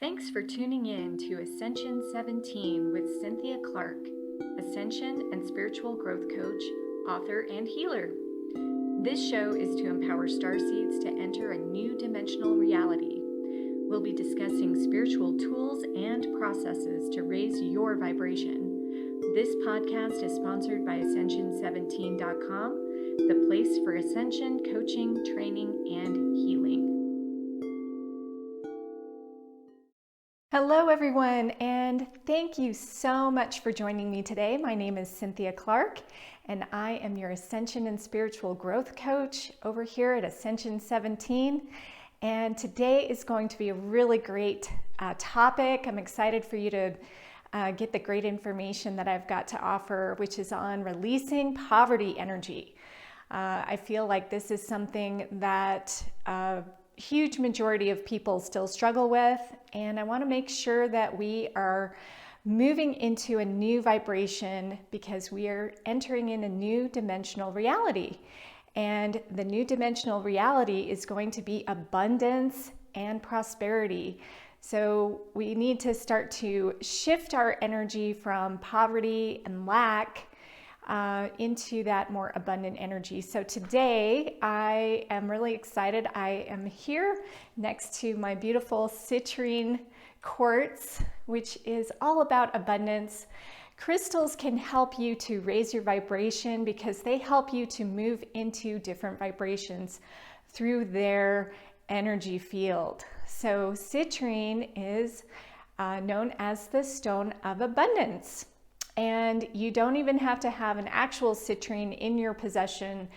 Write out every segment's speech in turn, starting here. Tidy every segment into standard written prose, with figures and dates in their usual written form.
Thanks for tuning in to Ascension 17 with Cynthia Clark, Ascension and Spiritual Growth Coach, author, and healer. This show is to empower starseeds to enter a new dimensional reality. We'll be discussing spiritual tools and processes to raise your vibration. This podcast is sponsored by Ascension17.com, the place for ascension, coaching, training, and healing. Hello everyone, and thank you so much for joining me today. My name is Cynthia Clark, and I am your Ascension and Spiritual Growth Coach over here at Ascension 17. And today is going to be a really great topic. I'm excited for you to get the great information that I've got to offer, which is on releasing poverty energy. I feel like this is something that huge majority of people still struggle with, and I want to make sure that we are moving into a new vibration because we are entering in a new dimensional reality, and the new dimensional reality is going to be abundance and prosperity. So we need to start to shift our energy from poverty and lack into that more abundant energy. So today I am really excited. I am here next to my beautiful Citrine Quartz, which is all about abundance. Crystals can help you to raise your vibration because they help you to move into different vibrations through their energy field. So citrine is known as the stone of abundance. And you don't even have to have an actual citrine in your possession.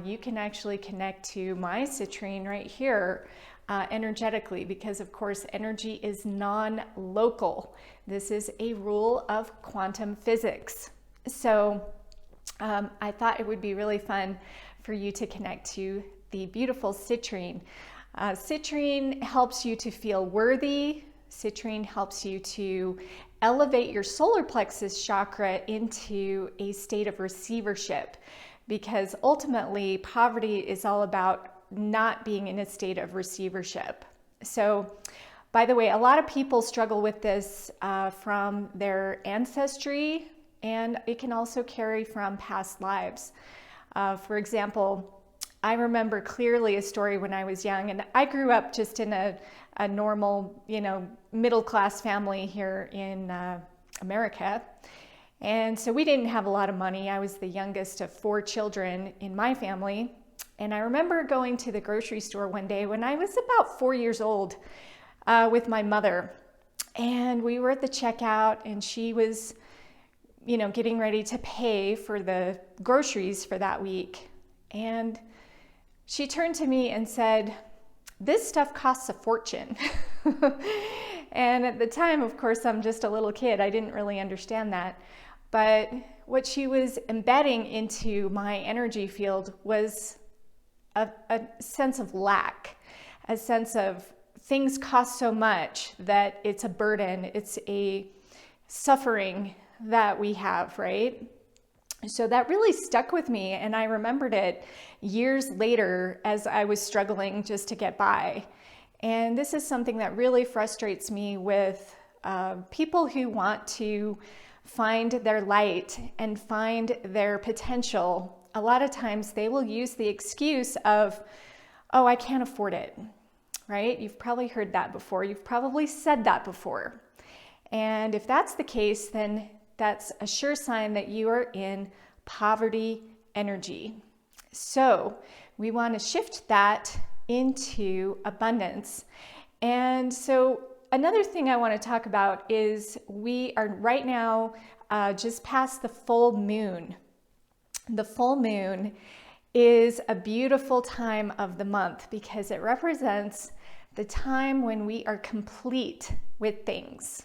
You can actually connect to my citrine right here energetically, because of course energy is non-local. This is a rule of quantum physics. So I thought it would be really fun for you to connect to the beautiful citrine. Citrine helps you to feel worthy. Citrine helps you to elevate your solar plexus chakra into a state of receivership, because ultimately poverty is all about not being in a state of receivership. So, by the way, a lot of people struggle with this from their ancestry, and it can also carry from past lives. For example, I remember clearly a story when I was young, and I grew up just in a normal, middle-class family here in America. And so we didn't have a lot of money. I was the youngest of 4 children in my family. And I remember going to the grocery store one day when I was about 4 years old with my mother. And we were at the checkout, and she was, getting ready to pay for the groceries for that week. And she turned to me and said, "This stuff costs a fortune." And at the time, of course, I'm just a little kid. I didn't really understand that. But what she was embedding into my energy field was a sense of lack, a sense of things cost so much that it's a burden, it's a suffering that we have, right? So that really stuck with me, and I remembered it years later as I was struggling just to get by. And this is something that really frustrates me with people who want to find their light and find their potential. A lot of times they will use the excuse of, "Oh, I can't afford it," right? You've probably heard that before. You've probably said that before. And if that's the case, then that's a sure sign that you are in poverty energy. So we want to shift that into abundance. And so another thing I want to talk about is we are right now just past the full moon. The full moon is a beautiful time of the month because it represents the time when we are complete with things.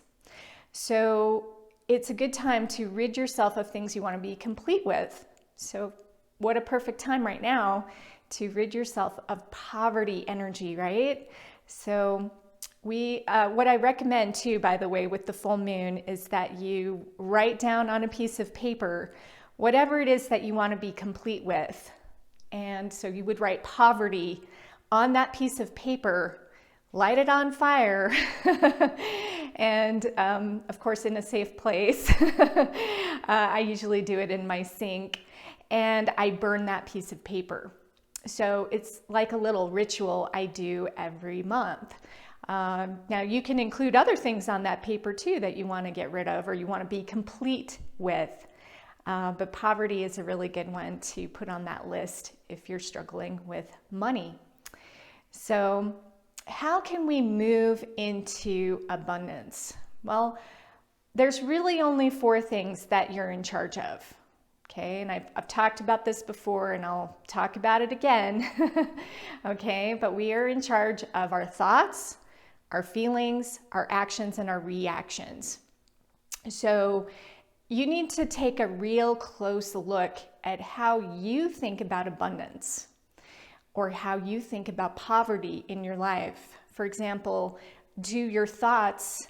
So it's a good time to rid yourself of things you want to be complete with. So what a perfect time right now to rid yourself of poverty energy, right? So what I recommend too, by the way, with the full moon is that you write down on a piece of paper whatever it is that you want to be complete with. And so you would write poverty on that piece of paper light it on fire, and of course in a safe place. I usually do it in my sink, and I burn that piece of paper. So it's like a little ritual I do every month. Now you can include other things on that paper too that you want to get rid of or you want to be complete with. But poverty is a really good one to put on that list if you're struggling with money. So how can we move into abundance? Well, there's really only 4 things that you're in charge of. Okay, and I've talked about this before and I'll talk about it again. Okay, but we are in charge of our thoughts, our feelings, our actions, and our reactions. So you need to take a real close look at how you think about abundance or how you think about poverty in your life. For example, do your thoughts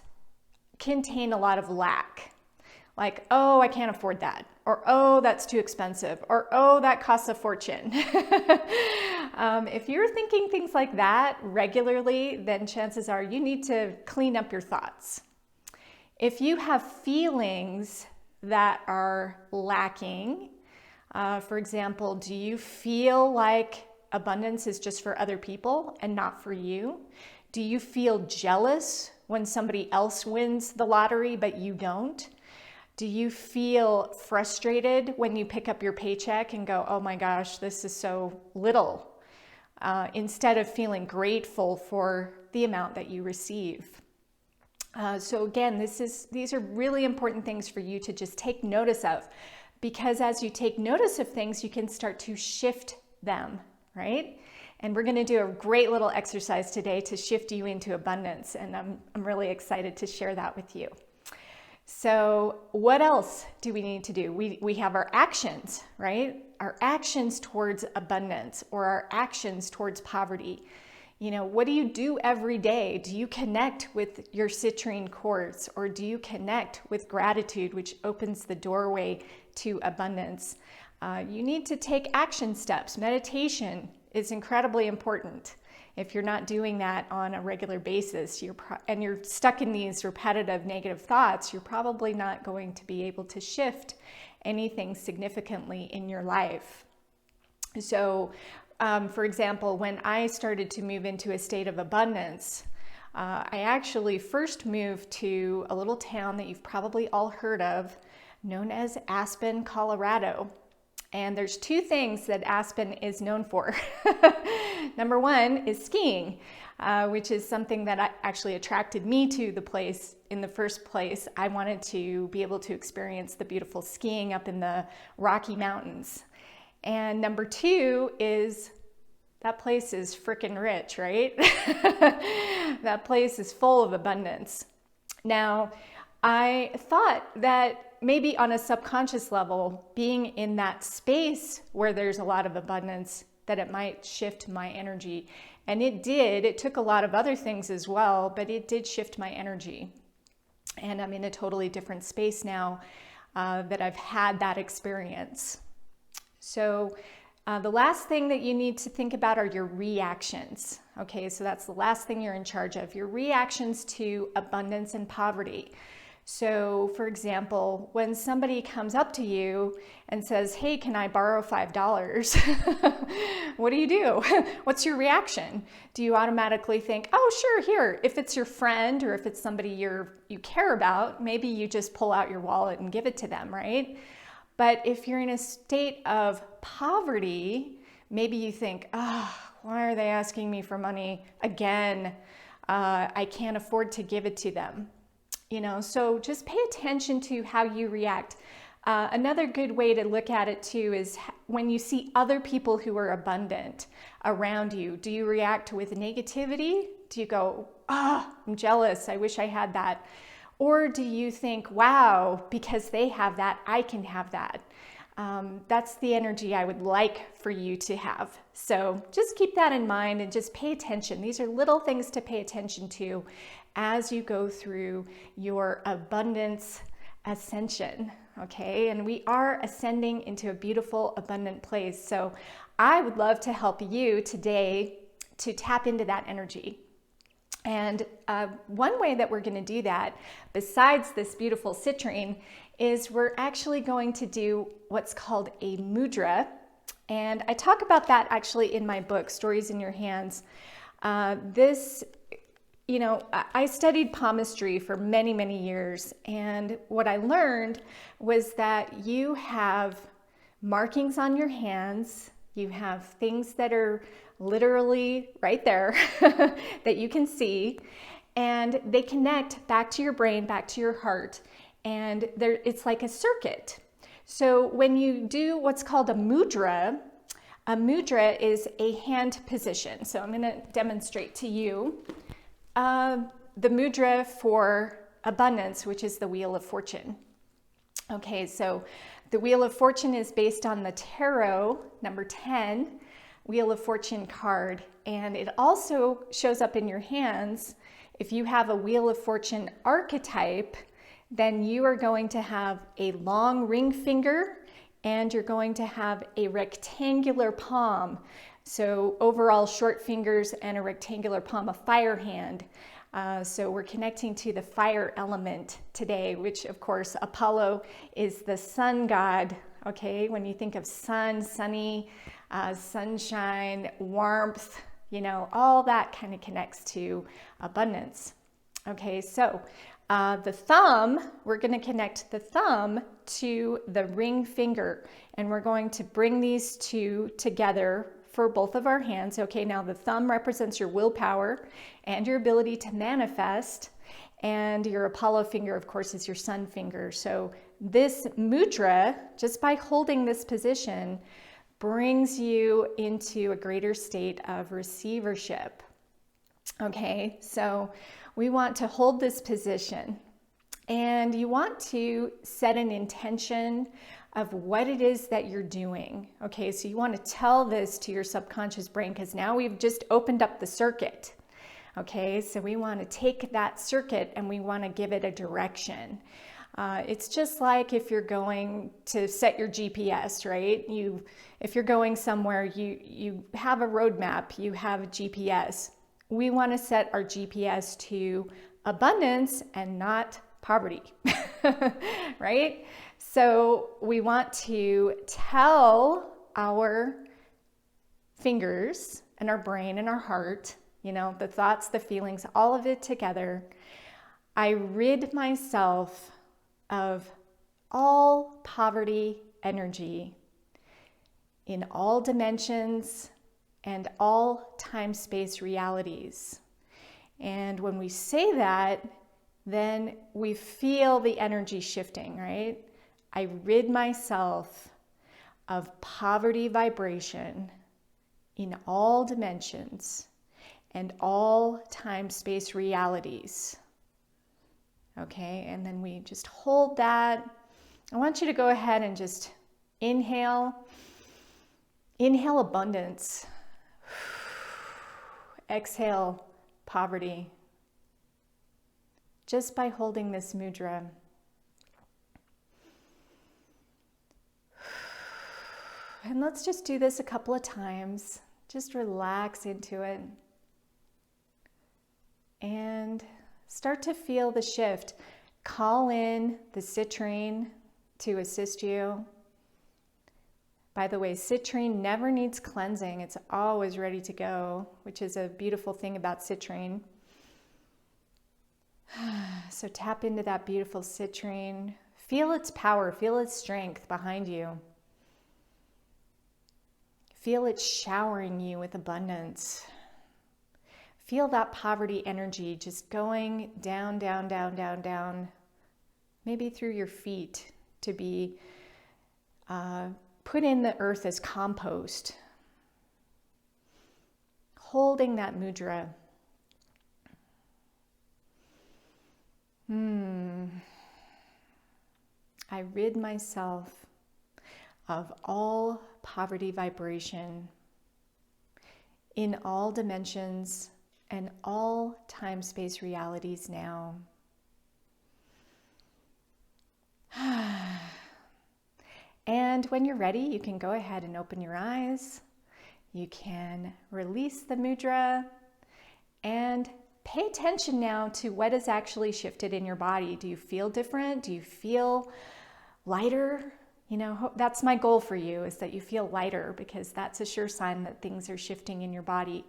contain a lot of lack? Like, oh, I can't afford that. Or, oh, that's too expensive. Or, oh, that costs a fortune. If you're thinking things like that regularly, then chances are you need to clean up your thoughts. If you have feelings that are lacking, for example, do you feel like abundance is just for other people and not for you? Do you feel jealous when somebody else wins the lottery but you don't? Do you feel frustrated when you pick up your paycheck and go, oh my gosh, this is so little, instead of feeling grateful for the amount that you receive? So again, these are really important things for you to just take notice of, because as you take notice of things, you can start to shift them, right? And we're going to do a great little exercise today to shift you into abundance, and I'm really excited to share that with you. So what else do we need to do? We have our actions, right? Our actions towards abundance or our actions towards poverty. You know, what do you do every day? Do you connect with your Citrine Quartz, or do you connect with gratitude, which opens the doorway to abundance? You need to take action steps. Meditation is incredibly important. If you're not doing that on a regular basis, and you're stuck in these repetitive negative thoughts, you're probably not going to be able to shift anything significantly in your life. So, for example, when I started to move into a state of abundance, I actually first moved to a little town that you've probably all heard of, known as Aspen, Colorado. And there's 2 things that Aspen is known for. Number 1 is skiing, which is something that actually attracted me to the place in the first place. I wanted to be able to experience the beautiful skiing up in the Rocky Mountains. And number 2 is that place is freaking rich, right? That place is full of abundance. Now, I thought that maybe on a subconscious level, being in that space where there's a lot of abundance, that it might shift my energy. And it did. It took a lot of other things as well, but it did shift my energy. And I'm in a totally different space now that I've had that experience. So the last thing that you need to think about are your reactions. Okay, so that's the last thing you're in charge of, your reactions to abundance and poverty. So, for example, when somebody comes up to you and says, hey, can I borrow $5? What do? What's your reaction? Do you automatically think, oh, sure, here. If it's your friend or if it's somebody you care about, maybe you just pull out your wallet and give it to them, right? But if you're in a state of poverty, maybe you think, why are they asking me for money again? I can't afford to give it to them. You know, so just pay attention to how you react. Another good way to look at it too is when you see other people who are abundant around you, do you react with negativity? Do you go, I'm jealous, I wish I had that? Or do you think, wow, because they have that, I can have that? That's the energy I would like for you to have. So just keep that in mind and just pay attention. These are little things to pay attention to as you go through your abundance ascension, okay? And we are ascending into a beautiful, abundant place. So I would love to help you today to tap into that energy. And one way that we're going to do that, besides this beautiful citrine, is we're actually going to do what's called a mudra. And I talk about that actually in my book, Stories in Your Hands. I studied palmistry for many, many years. And what I learned was that you have markings on your hands. You have things that are literally right there that you can see, and they connect back to your brain, back to your heart, and it's like a circuit. So when you do what's called a mudra is a hand position. So I'm going to demonstrate to you the mudra for abundance, which is the Wheel of Fortune. Okay, so the Wheel of Fortune is based on the tarot, number 10, Wheel of Fortune card, and it also shows up in your hands. If you have a Wheel of Fortune archetype, then you are going to have a long ring finger and you're going to have a rectangular palm. So overall short fingers and a rectangular palm, a fire hand. So we're connecting to the fire element today, which of course Apollo is the sun god. Okay, when you think of sun, sunny, sunshine, warmth, all that kind of connects to abundance. Okay, so the thumb, we're going to connect the thumb to the ring finger, and we're going to bring these two together for both of our hands. Okay, now the thumb represents your willpower and your ability to manifest, and your Apollo finger, of course, is your sun finger. So this mudra, just by holding this position, brings you into a greater state of receivership. Okay, so we want to hold this position, and you want to set an intention of what it is that you're doing. Okay, so you want to tell this to your subconscious brain, because now we've just opened up the circuit. Okay, so we want to take that circuit and we want to give it a direction. It's just like if you're going to set your GPS, right? If you're going somewhere, you have a roadmap, you have a GPS. We want to set our GPS to abundance and not poverty, right? So we want to tell our fingers and our brain and our heart, the thoughts, the feelings, all of it together. I rid myself of all poverty energy in all dimensions and all time-space realities. And when we say that, then we feel the energy shifting, right? I rid myself of poverty vibration in all dimensions and all time-space realities. Okay, and then we just hold that. I want you to go ahead and just inhale abundance. Exhale poverty. Just by holding this mudra. And let's just do this a couple of times. Just relax into it. And start to feel the shift. Call in the citrine to assist you. By the way, citrine never needs cleansing. It's always ready to go, which is a beautiful thing about citrine. So tap into that beautiful citrine. Feel its power, feel its strength behind you. Feel it showering you with abundance. Feel that poverty energy just going down, down, down, down, down, maybe through your feet to be put in the earth as compost. Holding that mudra. I rid myself of all poverty vibration in all dimensions and all time-space realities now. And when you're ready, you can go ahead and open your eyes. You can release the mudra and pay attention now to what has actually shifted in your body. Do you feel different? Do you feel lighter? You know, that's my goal for you, is that you feel lighter, because that's a sure sign that things are shifting in your body.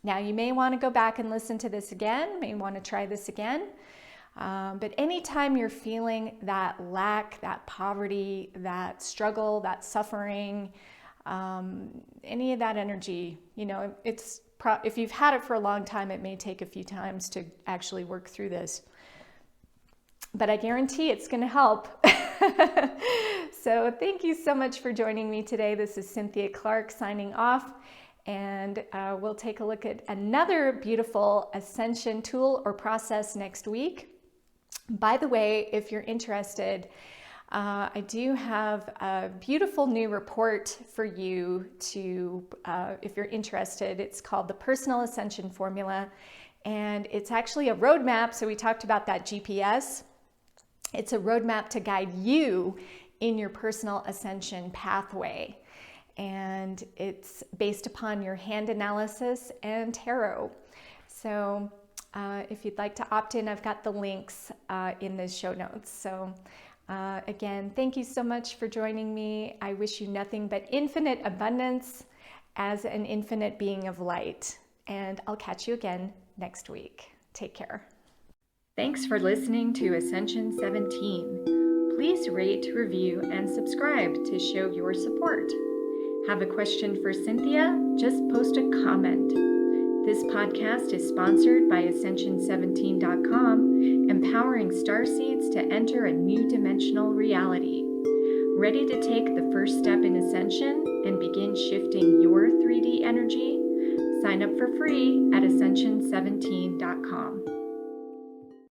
Now, you may want to go back and listen to this again, may want to try this again. But anytime you're feeling that lack, that poverty, that struggle, that suffering, any of that energy, you know, if you've had it for a long time, it may take a few times to actually work through this. But I guarantee it's going to help. So thank you so much for joining me today. This is Cynthia Clark signing off, and we'll take a look at another beautiful ascension tool or process next week. By the way, if you're interested, I do have a beautiful new report for you to, if you're interested. It's called the Personal Ascension Formula, and it's actually a roadmap. So we talked about that GPS. It's a roadmap to guide you in your personal ascension pathway. And it's based upon your hand analysis and tarot. So if you'd like to opt in, I've got the links in the show notes. So again, thank you so much for joining me. I wish you nothing but infinite abundance as an infinite being of light. And I'll catch you again next week. Take care. Thanks for listening to Ascension 17. Please rate, review, and subscribe to show your support. Have a question for Cynthia? Just post a comment. This podcast is sponsored by Ascension17.com, empowering starseeds to enter a new dimensional reality. Ready to take the first step in ascension and begin shifting your 3D energy? Sign up for free at Ascension17.com.